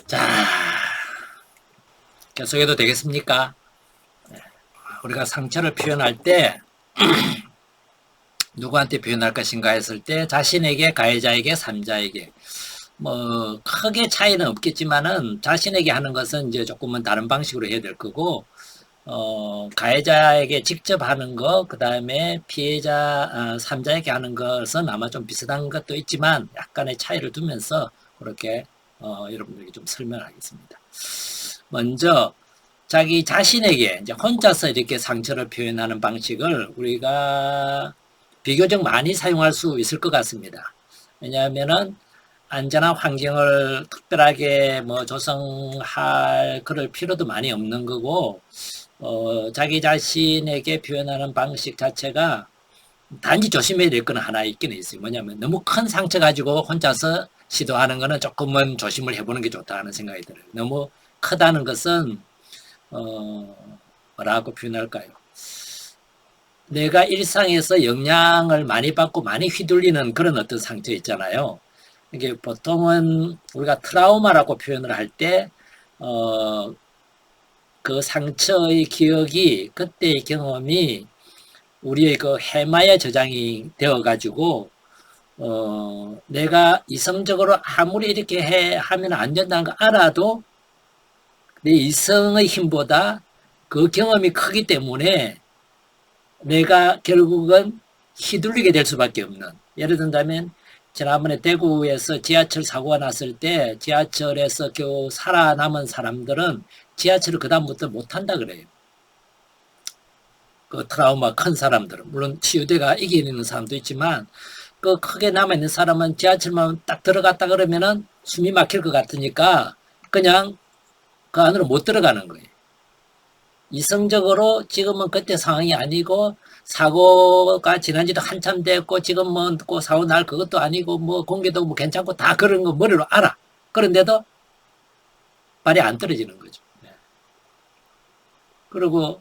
자, 계속해도 되겠습니까? 우리가 상처를 표현할 때 누구한테 표현할 것인가 했을 때 자신에게, 가해자에게, 삼자에게 뭐 크게 차이는 없겠지만은 자신에게 하는 것은 이제 조금은 다른 방식으로 해야 될 거고 가해자에게 직접 하는 거, 그 다음에 피해자, 삼자에게 하는 것은 아마 좀 비슷한 것도 있지만 약간의 차이를 두면서 그렇게 여러분들에게 좀 설명하겠습니다. 먼저 자기 자신에게 이제 혼자서 이렇게 상처를 표현하는 방식을 우리가 비교적 많이 사용할 수 있을 것 같습니다. 왜냐하면은 안전한 환경을 특별하게 뭐 조성할 그럴 필요도 많이 없는 거고 자기 자신에게 표현하는 방식 자체가 단지 조심해야 될 건 하나 있긴 있어요. 뭐냐면 너무 큰 상처 가지고 혼자서 시도하는 거는 조금은 조심을 해보는 게 좋다는 생각이 들어요. 너무 크다는 것은 뭐라고 표현할까요? 내가 일상에서 영향을 많이 받고 많이 휘둘리는 그런 어떤 상처 있잖아요. 이게 보통은 우리가 트라우마라고 표현을 할 때 그 상처의 기억이, 그때의 경험이 우리의 그 해마에 저장이 되어 가지고 내가 이성적으로 아무리 이렇게 하면 안 된다는 거 알아도 내 이성의 힘보다 그 경험이 크기 때문에 내가 결국은 휘둘리게 될 수밖에 없는, 예를 든다면 지난번에 대구에서 지하철 사고가 났을 때 지하철에서 겨우 살아남은 사람들은 지하철을 그 다음부터 못한다 그래요. 그 트라우마 큰 사람들은. 물론 치유대가 이기는 사람도 있지만 그 크게 남아있는 사람은 지하철만 딱 들어갔다 그러면은 숨이 막힐 것 같으니까 그냥 그 안으로 못 들어가는 거예요. 이성적으로 지금은 그때 상황이 아니고 사고가 지난 지도 한참 됐고 지금은 그 사고 날 그것도 아니고 뭐 공기도 뭐 괜찮고 다 그런 거 머리로 알아. 그런데도 발이 안 떨어지는 거죠. 그리고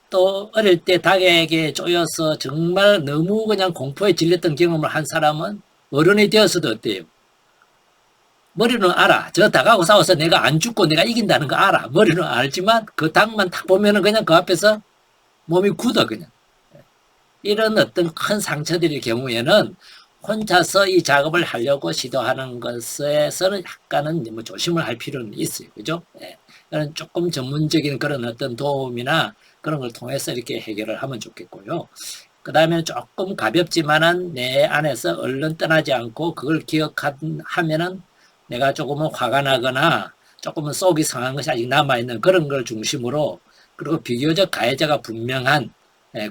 또 어릴 때 닭에게 쪼여서 정말 너무 그냥 공포에 질렸던 경험을 한 사람은 어른이 되어서도 어때요? 머리는 알아. 저 닭하고 싸워서 내가 안 죽고 내가 이긴다는 거 알아. 머리는 알지만 그 닭만 딱 보면은 그냥 그 앞에서 몸이 굳어 그냥. 이런 어떤 큰 상처들의 경우에는 혼자서 이 작업을 하려고 시도하는 것에서는 약간은 뭐 조심을 할 필요는 있어요. 그죠? 그런 조금 전문적인 그런 어떤 도움이나 그런 걸 통해서 이렇게 해결을 하면 좋겠고요. 그 다음에 조금 가볍지만은 내 안에서 얼른 떠나지 않고 그걸 기억하면은 내가 조금은 화가 나거나 조금은 속이 상한 것이 아직 남아있는 그런 걸 중심으로, 그리고 비교적 가해자가 분명한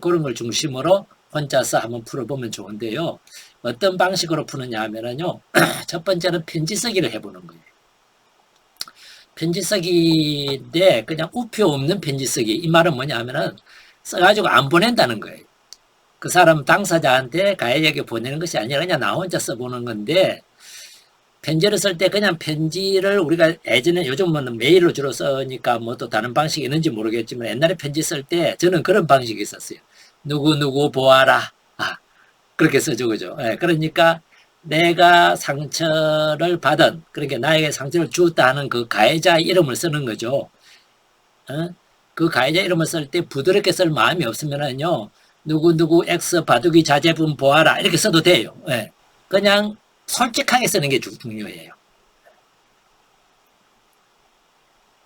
그런 걸 중심으로 혼자서 한번 풀어보면 좋은데요. 어떤 방식으로 푸느냐 하면은요, 첫 번째는 편지 쓰기를 해보는 거예요. 편지 쓰기인데 그냥 우표 없는 편지 쓰기. 이 말은 뭐냐 하면은 써가지고 안 보낸다는 거예요. 그 사람 당사자한테 가해자에게 보내는 것이 아니라 그냥 나 혼자 써보는 건데, 편지를 쓸 때 그냥 편지를 우리가 예전에, 요즘은 메일로 주로 쓰니까 뭐 또 다른 방식이 있는지 모르겠지만 옛날에 편지 쓸 때 저는 그런 방식이 있었어요. 누구누구 보아라. 그렇게 쓰죠. 그죠? 그러니까 내가 상처를 받은, 그러니까 나에게 상처를 주었다 하는 그 가해자의 이름을 쓰는 거죠. 그 가해자 이름을 쓸 때 부드럽게 쓸 마음이 없으면은요, 누구누구 X 바둑이 자제분 보아라 이렇게 써도 돼요. 그냥 솔직하게 쓰는 게 중요해요.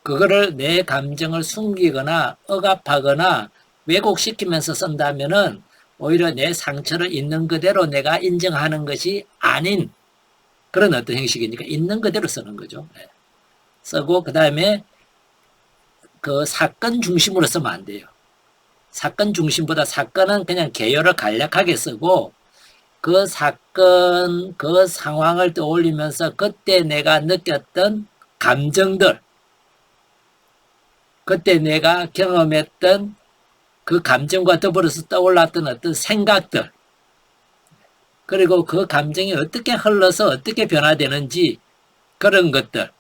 그거를 내 감정을 숨기거나 억압하거나 왜곡시키면서 쓴다면은 오히려 내 상처를 있는 그대로 내가 인정하는 것이 아닌 그런 어떤 형식이니까 있는 그대로 쓰는 거죠. 쓰고 그 다음에 그 사건 중심으로 쓰면 안 돼요. 사건 중심보다 사건은 그냥 개요를 간략하게 쓰고 그 사건, 그 상황을 떠올리면서 그때 내가 느꼈던 감정들, 그때 내가 경험했던 그 감정과 더불어서 떠올랐던 어떤 생각들, 그리고 그 감정이 어떻게 흘러서 어떻게 변화되는지 그런 것들,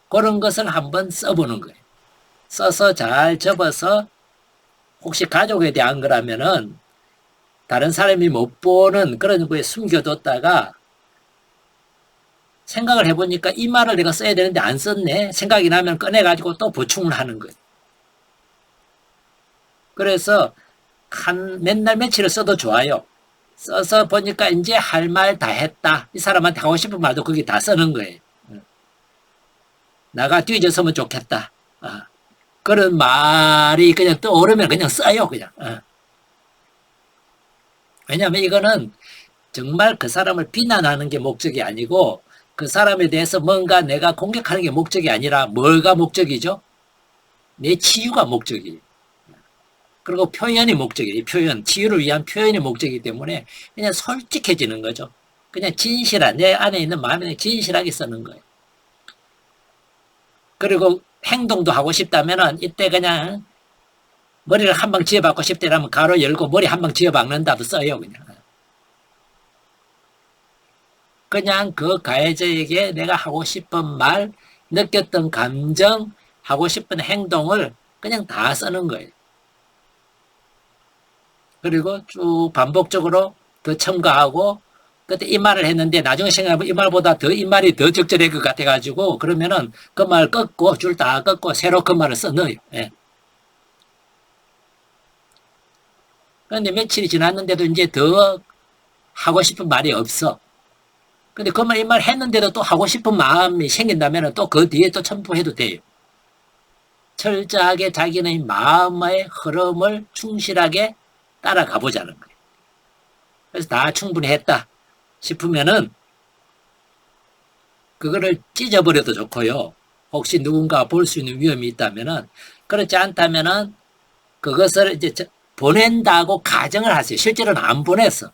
그런 것을 한번 써보는 거예요. 써서 잘 접어서 혹시 가족에 대한 거라면은 다른 사람이 못 보는 그런 거에 숨겨뒀다가 생각을 해보니까 이 말을 내가 써야 되는데 안 썼네. 생각이 나면 꺼내가지고 또 보충을 하는 거예요. 그래서 맨날 며칠을 써도 좋아요. 써서 보니까 이제 할 말 다 했다. 이 사람한테 하고 싶은 말도 거기 다 쓰는 거예요. 나가 뒤져서면 좋겠다. 그런 말이 그냥 떠오르면 그냥 써요. 그냥. 왜냐하면 이거는 정말 그 사람을 비난하는 게 목적이 아니고 그 사람에 대해서 뭔가 내가 공격하는 게 목적이 아니라 뭐가 목적이죠? 내 치유가 목적이에요. 그리고 표현이 목적이에요. 표현, 치유를 위한 표현이 목적이기 때문에 그냥 솔직해지는 거죠. 그냥 진실한, 내 안에 있는 마음에 진실하게 쓰는 거예요. 그리고 행동도 하고 싶다면은 이때 그냥 머리를 한 방 지어박고 싶다면 가로 열고 머리 한 방 지어박는다도 써요. 그냥 그 가해자에게 내가 하고 싶은 말, 느꼈던 감정, 하고 싶은 행동을 그냥 다 쓰는 거예요. 그리고 쭉 반복적으로 더 첨가하고 그때 이 말을 했는데 나중에 생각해보면 이 말보다 더 이 말이 더 적절할 것 같아가지고 그러면은 그 말 꺾고 줄 다 꺾고 새로 그 말을 써 넣어요. 예. 그런데 며칠이 지났는데도 이제 더 하고 싶은 말이 없어. 근데 그 말 이 말 했는데도 또 하고 싶은 마음이 생긴다면 또 그 뒤에 또 첨부해도 돼요. 철저하게 자기의 마음의 흐름을 충실하게 따라가 보자는 거예요. 그래서 다 충분히 했다 싶으면은 그거를 찢어버려도 좋고요. 혹시 누군가 볼 수 있는 위험이 있다면은 그렇지 않다면은 그것을 이제 보낸다고 가정을 하세요. 실제로는 안 보냈어.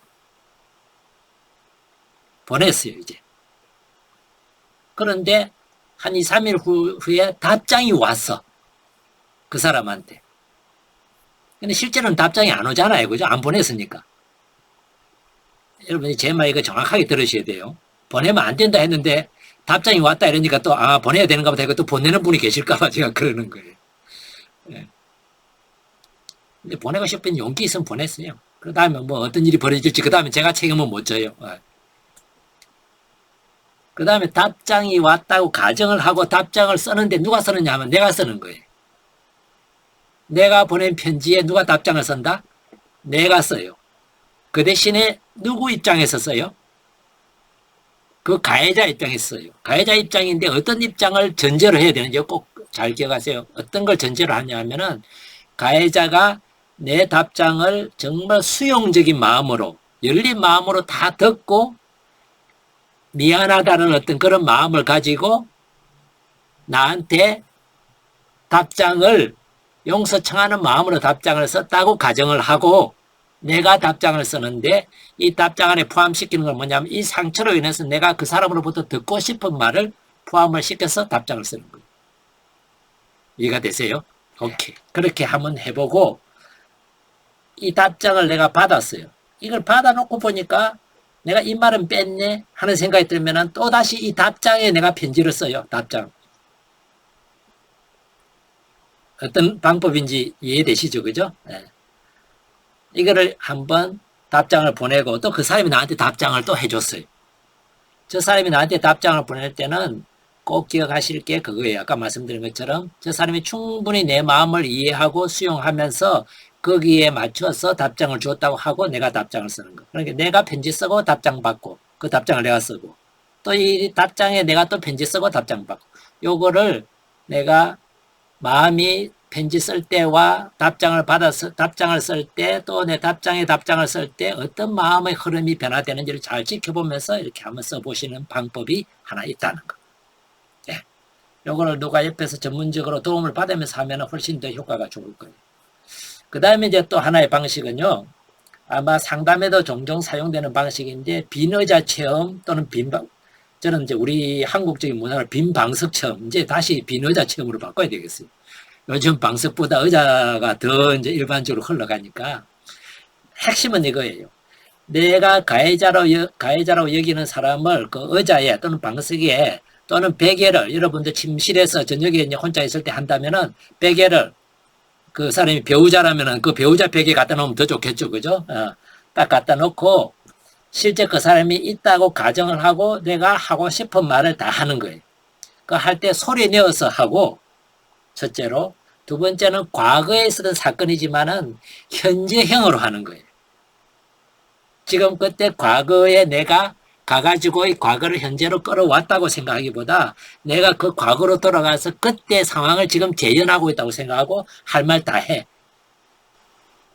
보냈어요, 이제. 그런데 한 2, 3일 후에 답장이 왔어. 그 사람한테. 근데 실제로는 답장이 안 오잖아요. 그죠? 안 보냈으니까. 여러분이 제 말 이거 정확하게 들으셔야 돼요. 보내면 안 된다 했는데 답장이 왔다 이러니까 또 보내야 되는가 보다 이거 또 보내는 분이 계실까 봐 제가 그러는 거예요. 네. 근데 보내고 싶은 용기 있으면 보냈어요. 그 다음에 뭐 어떤 일이 벌어질지 그 다음에 제가 책임은 못 져요. 그 다음에 답장이 왔다고 가정을 하고 답장을 쓰는데 누가 쓰느냐 하면 내가 쓰는 거예요. 내가 보낸 편지에 누가 답장을 쓴다? 내가 써요. 그 대신에 누구 입장에서 써요? 그 가해자 입장에서 써요. 가해자 입장인데 어떤 입장을 전제로 해야 되는지 꼭 잘 기억하세요. 어떤 걸 전제로 하냐 하면은 가해자가 내 답장을 정말 수용적인 마음으로 열린 마음으로 다 듣고 미안하다는 어떤 그런 마음을 가지고 나한테 답장을 용서 청하는 마음으로 답장을 썼다고 가정을 하고 내가 답장을 쓰는데 이 답장 안에 포함시키는 건 뭐냐면 이 상처로 인해서 내가 그 사람으로부터 듣고 싶은 말을 포함을 시켜서 답장을 쓰는 거예요. 이해가 되세요? 오케이. 그렇게 한번 해보고 이 답장을 내가 받았어요. 이걸 받아놓고 보니까 내가 이 말은 뺐네 하는 생각이 들면 또다시 이 답장에 내가 편지를 써요. 답장. 어떤 방법인지 이해되시죠? 그죠? 네. 이거를 한번 답장을 보내고 또 그 사람이 나한테 답장을 또 해줬어요. 저 사람이 나한테 답장을 보낼 때는 꼭 기억하실 게 그거예요. 아까 말씀드린 것처럼 저 사람이 충분히 내 마음을 이해하고 수용하면서 거기에 맞춰서 답장을 줬다고 하고 내가 답장을 쓰는 거. 그러니까 내가 편지 쓰고 답장 받고 그 답장을 내가 쓰고 또 이 답장에 내가 또 편지 쓰고 답장 받고 요거를 내가 마음이 편지 쓸 때와 답장을 받아서 답장을 쓸 때 또 내 답장에 답장을 쓸 때 어떤 마음의 흐름이 변화되는지를 잘 지켜보면서 이렇게 한번 써보시는 방법이 하나 있다는 거. 네. 요거를 누가 옆에서 전문적으로 도움을 받으면서 하면 훨씬 더 효과가 좋을 거예요. 그 다음에 이제 또 하나의 방식은요. 아마 상담에도 종종 사용되는 방식인데 빈의자 체험 또는 저는 이제 우리 한국적인 문화를 빈방석 체험 이제 다시 빈의자 체험으로 바꿔야 되겠어요. 요즘 방석보다 의자가 더 이제 일반적으로 흘러가니까 핵심은 이거예요. 내가 가해자로 여기는 사람을 그 의자에 또는 방석에 또는 베개를 여러분들 침실에서 저녁에 이제 혼자 있을 때 한다면은 베개를 그 사람이 배우자라면은 그 배우자 베개 갖다 놓으면 더 좋겠죠. 그죠? 딱 갖다 놓고 실제 그 사람이 있다고 가정을 하고 내가 하고 싶은 말을 다 하는 거예요. 그 할 때 소리 내어서 하고 첫째로 두 번째는 과거에 있었던 사건이지만은 현재형으로 하는 거예요. 지금 그때 과거에 내가 가가지고 이 과거를 현재로 끌어왔다고 생각하기보다 내가 그 과거로 돌아가서 그때 상황을 지금 재현하고 있다고 생각하고 할 말 다 해.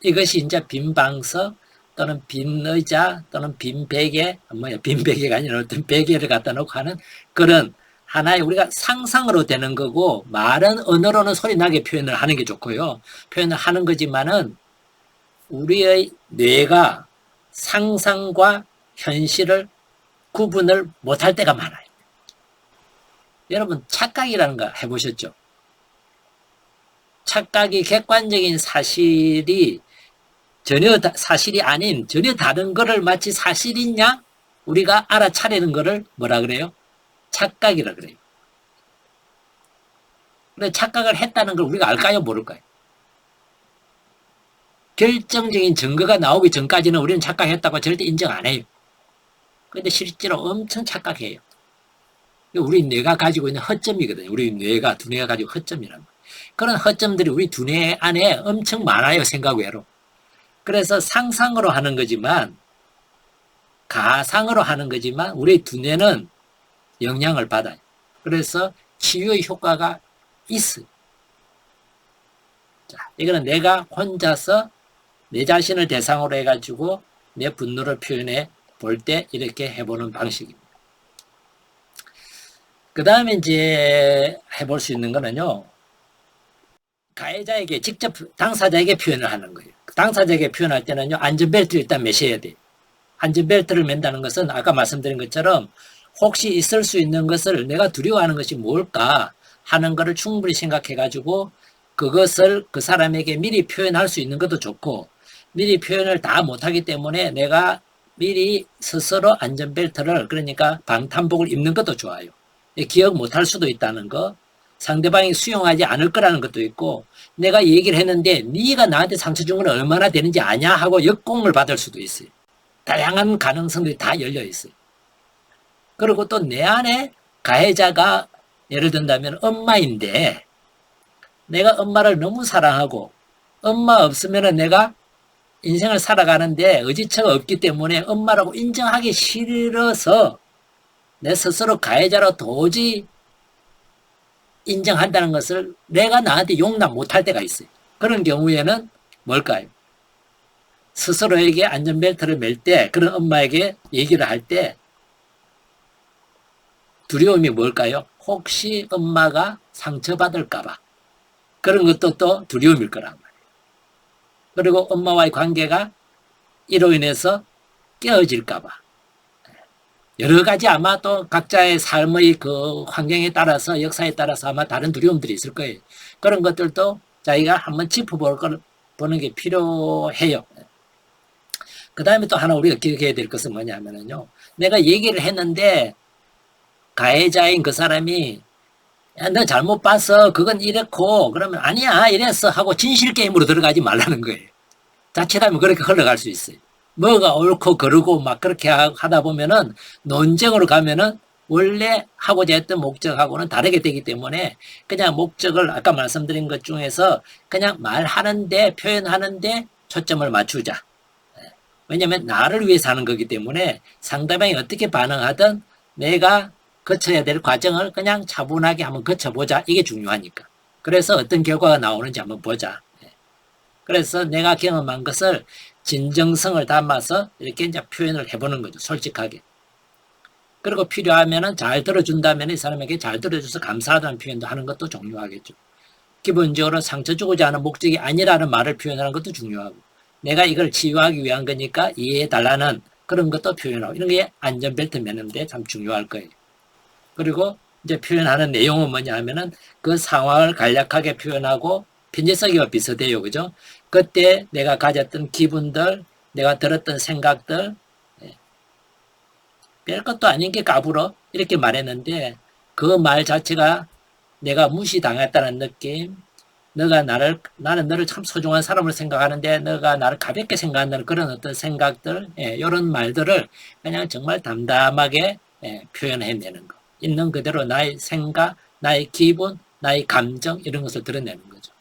이것이 이제 빈 방석 또는 빈 의자 또는 빈 베개, 빈 베개가 아니라 어떤 베개를 갖다 놓고 하는 그런 하나의 우리가 상상으로 되는 거고 말은 언어로는 소리 나게 표현을 하는 게 좋고요. 표현을 하는 거지만은 우리의 뇌가 상상과 현실을 구분을 못할 때가 많아요. 여러분 착각이라는 거 해보셨죠? 착각이 객관적인 사실이 전혀 사실이 아닌 전혀 다른 거를 마치 사실이냐 우리가 알아차리는 거를 뭐라 그래요? 착각이라 그래요. 근데 착각을 했다는 걸 우리가 알까요? 모를까요? 결정적인 증거가 나오기 전까지는 우리는 착각했다고 절대 인정 안 해요. 근데 실제로 엄청 착각해요. 우리 뇌가 가지고 있는 허점이거든요. 우리 뇌가, 두뇌가 가지고 허점이라는 거예요. 그런 허점들이 우리 두뇌 안에 엄청 많아요. 생각 외로. 그래서 상상으로 하는 거지만 가상으로 하는 거지만 우리 두뇌는 영향을 받아요. 그래서 치유의 효과가 있어요. 자, 이거는 내가 혼자서 내 자신을 대상으로 해가지고 내 분노를 표현해 볼 때 이렇게 해보는 방식입니다. 그 다음에 이제 해볼 수 있는 거는요, 가해자에게 직접 당사자에게 표현을 하는 거예요. 당사자에게 표현할 때는요, 안전벨트를 일단 매셔야 돼요. 안전벨트를 맨다는 것은 아까 말씀드린 것처럼 혹시 있을 수 있는 것을 내가 두려워하는 것이 뭘까 하는 것을 충분히 생각해가지고 그것을 그 사람에게 미리 표현할 수 있는 것도 좋고 미리 표현을 다 못하기 때문에 내가 미리 스스로 안전벨트를 그러니까 방탄복을 입는 것도 좋아요. 기억 못할 수도 있다는 거, 상대방이 수용하지 않을 거라는 것도 있고 내가 얘기를 했는데 네가 나한테 상처 준 건 얼마나 되는지 아냐 하고 역공을 받을 수도 있어요. 다양한 가능성들이 다 열려 있어요. 그리고 또 내 안에 가해자가 예를 든다면 엄마인데 내가 엄마를 너무 사랑하고 엄마 없으면 내가 인생을 살아가는데 의지처가 없기 때문에 엄마라고 인정하기 싫어서 내 스스로 가해자로 도저히 인정한다는 것을 내가 나한테 용납 못할 때가 있어요. 그런 경우에는 뭘까요? 스스로에게 안전벨트를 맬 때 그런 엄마에게 얘기를 할 때 두려움이 뭘까요? 혹시 엄마가 상처받을까봐. 그런 것도 또 두려움일 거란 말이에요. 그리고 엄마와의 관계가 이로 인해서 깨어질까봐. 여러 가지 아마 또 각자의 삶의 그 환경에 따라서 역사에 따라서 아마 다른 두려움들이 있을 거예요. 그런 것들도 자기가 한번 짚어보는 게 필요해요. 그 다음에 또 하나 우리가 기억해야 될 것은 뭐냐면요. 내가 얘기를 했는데 가해자인 그 사람이 야, 너 잘못 봤어. 그건 이랬고 그러면 아니야 이랬어 하고 진실 게임으로 들어가지 말라는 거예요. 자칫하면 그렇게 흘러갈 수 있어요. 뭐가 옳고 그르고 막 그렇게 하다 보면은 논쟁으로 가면은 원래 하고자 했던 목적하고는 다르게 되기 때문에 그냥 목적을 아까 말씀드린 것 중에서 그냥 말하는데 표현하는데 초점을 맞추자. 왜냐하면 나를 위해서 하는 거기 때문에 상대방이 어떻게 반응하든 내가 거쳐야 될 과정을 그냥 차분하게 한번 거쳐보자. 이게 중요하니까. 그래서 어떤 결과가 나오는지 한번 보자. 그래서 내가 경험한 것을 진정성을 담아서 이렇게 이제 표현을 해보는 거죠. 솔직하게. 그리고 필요하면은 잘 들어준다면 이 사람에게 잘 들어줘서 감사하다는 표현도 하는 것도 중요하겠죠. 기본적으로 상처 주고자 하는 목적이 아니라는 말을 표현하는 것도 중요하고 내가 이걸 치유하기 위한 거니까 이해해달라는 그런 것도 표현하고 이런 게 안전벨트 매는데 참 중요할 거예요. 그리고 이제 표현하는 내용은 뭐냐 하면은 그 상황을 간략하게 표현하고 편지 쓰기와 비슷해요. 그죠? 그때 내가 가졌던 기분들, 내가 들었던 생각들, 별것도 아닌 게 까불어 이렇게 말했는데 그 말 자체가 내가 무시당했다는 느낌, 나는 너를 참 소중한 사람으로 생각하는데 너가 나를 가볍게 생각한다는 그런 어떤 생각들, 이런 말들을 그냥 정말 담담하게 표현해내는 거. 있는 그대로 나의 생각, 나의 기분, 나의 감정 이런 것을 드러내는 거죠.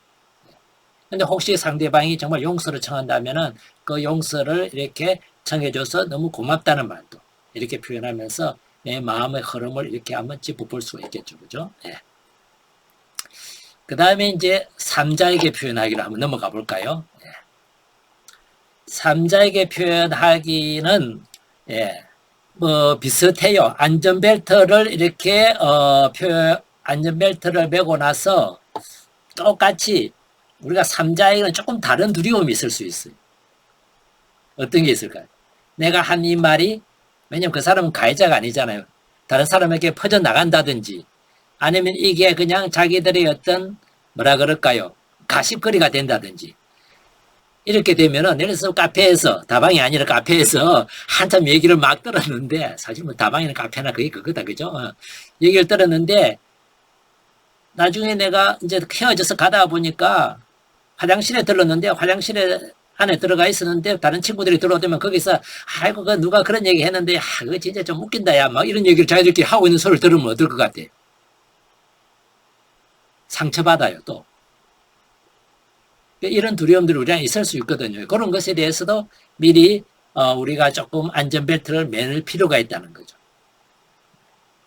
근데 혹시 상대방이 정말 용서를 청한다면은 그 용서를 이렇게 청해줘서 너무 고맙다는 말도 이렇게 표현하면서 내 마음의 흐름을 이렇게 한번 짚어볼 수가 있겠죠. 그죠? 그 다음에 이제 삼자에게 표현하기로 한번 넘어가 볼까요? 삼자에게 표현하기는 뭐 비슷해요. 안전벨트를 이렇게 안전벨트를 매고 나서 똑같이 우리가 삼자에게는 조금 다른 두려움이 있을 수 있어요. 어떤 게 있을까요? 내가 한 이 말이 왜냐면 그 사람은 가해자가 아니잖아요. 다른 사람에게 퍼져나간다든지 아니면 이게 그냥 자기들의 어떤 뭐라 그럴까요? 가십거리가 된다든지 이렇게 되면은 예를 들어서 카페에서 다방이 아니라 카페에서 한참 얘기를 막 들었는데 사실 뭐 다방이나 카페나 그게 그거다 그죠? 얘기를 들었는데 나중에 내가 이제 헤어져서 가다 보니까 화장실에 들렀는데 화장실에 안에 들어가 있었는데 다른 친구들이 들어오면 거기서 아이고 그 누가 그런 얘기 했는데 그거 진짜 좀 웃긴다 야 막 이런 얘기를 자기들끼리 하고 있는 소리를 들으면 어떨 것 같아? 상처받아요 또. 이런 두려움들이 우리가 있을 수 있거든요. 그런 것에 대해서도 미리 우리가 조금 안전벨트를 매는 필요가 있다는 거죠.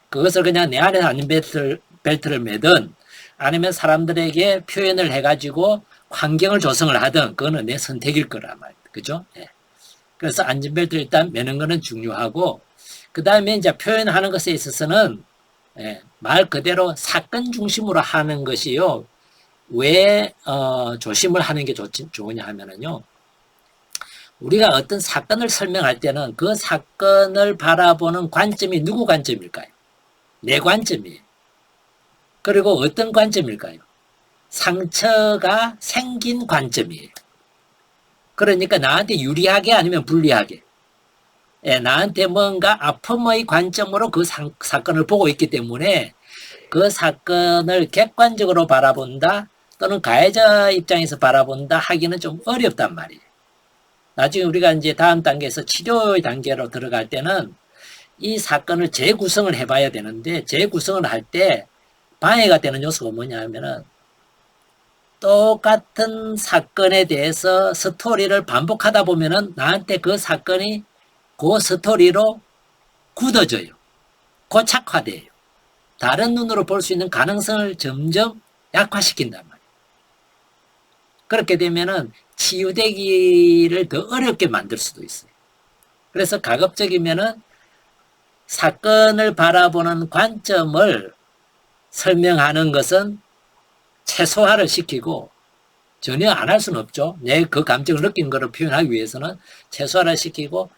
그것을 그냥 내 안에서 안전벨트를 매든 아니면 사람들에게 표현을 해가지고 환경을 조성을 하든 그거는 내 선택일 거란 말이에요. 그죠? 그래서 안전벨트를 일단 매는 거는 중요하고 그 다음에 이제 표현하는 것에 있어서는 말 그대로 사건 중심으로 하는 것이요. 왜 조심을 하는 게 좋으냐 하면은요. 우리가 어떤 사건을 설명할 때는 그 사건을 바라보는 관점이 누구 관점일까요? 내 관점이에요. 그리고 어떤 관점일까요? 상처가 생긴 관점이에요. 그러니까 나한테 유리하게 아니면 불리하게 나한테 뭔가 아픔의 관점으로 그 사건을 보고 있기 때문에 그 사건을 객관적으로 바라본다 또는 가해자 입장에서 바라본다 하기는 좀 어렵단 말이에요. 나중에 우리가 이제 다음 단계에서 치료의 단계로 들어갈 때는 이 사건을 재구성을 해봐야 되는데 재구성을 할 때 방해가 되는 요소가 뭐냐 하면은 똑같은 사건에 대해서 스토리를 반복하다 보면은 나한테 그 사건이 그 스토리로 굳어져요. 고착화돼요. 다른 눈으로 볼 수 있는 가능성을 점점 약화시킨단 말이에요. 그렇게 되면은 치유되기를 더 어렵게 만들 수도 있어요. 그래서 가급적이면은 사건을 바라보는 관점을 설명하는 것은 최소화를 시키고 전혀 안 할 수는 없죠. 내 그 감정을 느낀 거를 표현하기 위해서는 최소화를 시키고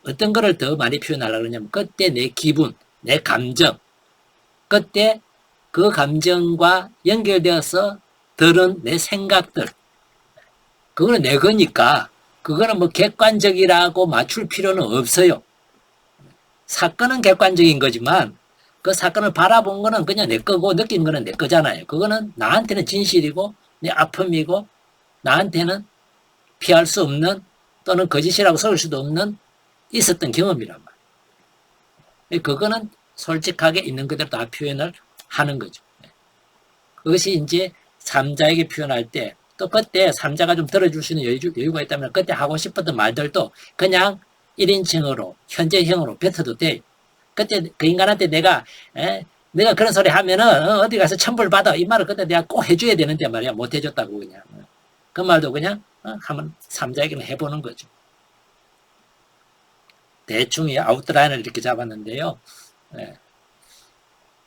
어떤 거를 더 많이 표현하려고 그러냐면 그때 내 기분, 내 감정 그때 그 감정과 연결되어서 들은 내 생각들 그거는 내 거니까 그거는 뭐 객관적이라고 맞출 필요는 없어요. 사건은 객관적인 거지만 그 사건을 바라본 거는 그냥 내 거고 느낀 거는 내 거잖아요. 그거는 나한테는 진실이고 내 아픔이고 나한테는 피할 수 없는 또는 거짓이라고 속일 수도 없는 있었던 경험이란 말이에요. 그거는 솔직하게 있는 그대로 다 표현을 하는 거죠. 그것이 이제 삼자에게 표현할 때 또 그때 삼자가 좀 들어줄 수 있는 여유가 있다면 그때 하고 싶었던 말들도 그냥 1인칭으로 현재형으로 뱉어도 돼. 그때 그 인간한테 내가 그런 소리 하면은 어디 가서 천벌 받아 이 말을 그때 내가 꼭 해줘야 되는데 말이야 못 해줬다고 그냥 그 말도 그냥 한번 삼자에게는 해보는 거죠. 대충 아웃라인을 이렇게 잡았는데요.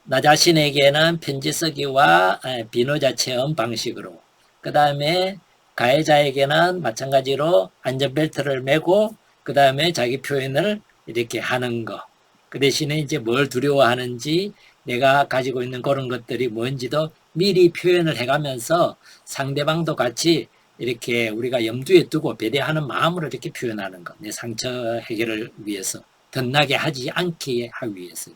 나 자신에게는 편지 쓰기와 비노자 체험 방식으로 그 다음에 가해자에게는 마찬가지로 안전벨트를 매고 그 다음에 자기 표현을 이렇게 하는 거. 그 대신에 이제 뭘 두려워하는지 내가 가지고 있는 그런 것들이 뭔지도 미리 표현을 해가면서 상대방도 같이 이렇게 우리가 염두에 두고 배려하는 마음으로 이렇게 표현하는 거. 내 상처 해결을 위해서. 덧나게 하지 않게 하기 위해서.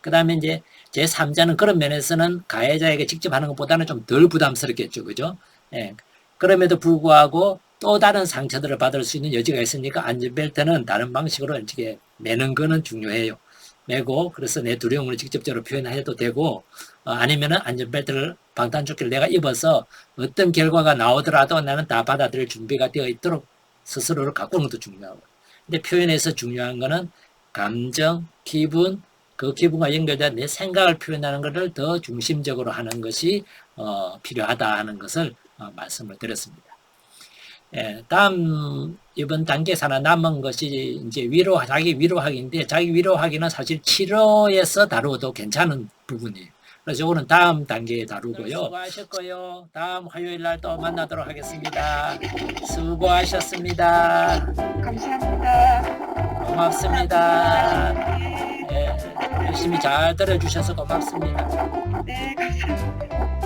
그 다음에 이제 제3자는 그런 면에서는 가해자에게 직접 하는 것보다는 좀 덜 부담스럽겠죠. 그죠? 예. 그럼에도 불구하고 또 다른 상처들을 받을 수 있는 여지가 있으니까 안전벨트는 다른 방식으로 이렇게 매는 거는 중요해요. 매고, 그래서 내 두려움을 직접적으로 표현해도 되고, 아니면은 안전벨트를, 방탄조끼를 내가 입어서 어떤 결과가 나오더라도 나는 다 받아들일 준비가 되어 있도록 스스로를 가꾸는 것도 중요하고. 근데 표현에서 중요한 거는 감정, 기분, 그 기분과 연결된 내 생각을 표현하는 것을 더 중심적으로 하는 것이 필요하다 하는 것을 말씀을 드렸습니다. 예, 다음 이번 단계에서 하나 남은 것이 이제 자기 위로하기인데, 자기 위로하기는 사실 치료에서 다루어도 괜찮은 부분이에요. 그래서 이거는 다음 단계에 다루고요. 수고하셨고요. 다음 화요일 날 또 만나도록 하겠습니다. 수고하셨습니다. 감사합니다. 고맙습니다. 네, 예, 열심히 잘 들어주셔서 고맙습니다. 네, 감사합니다.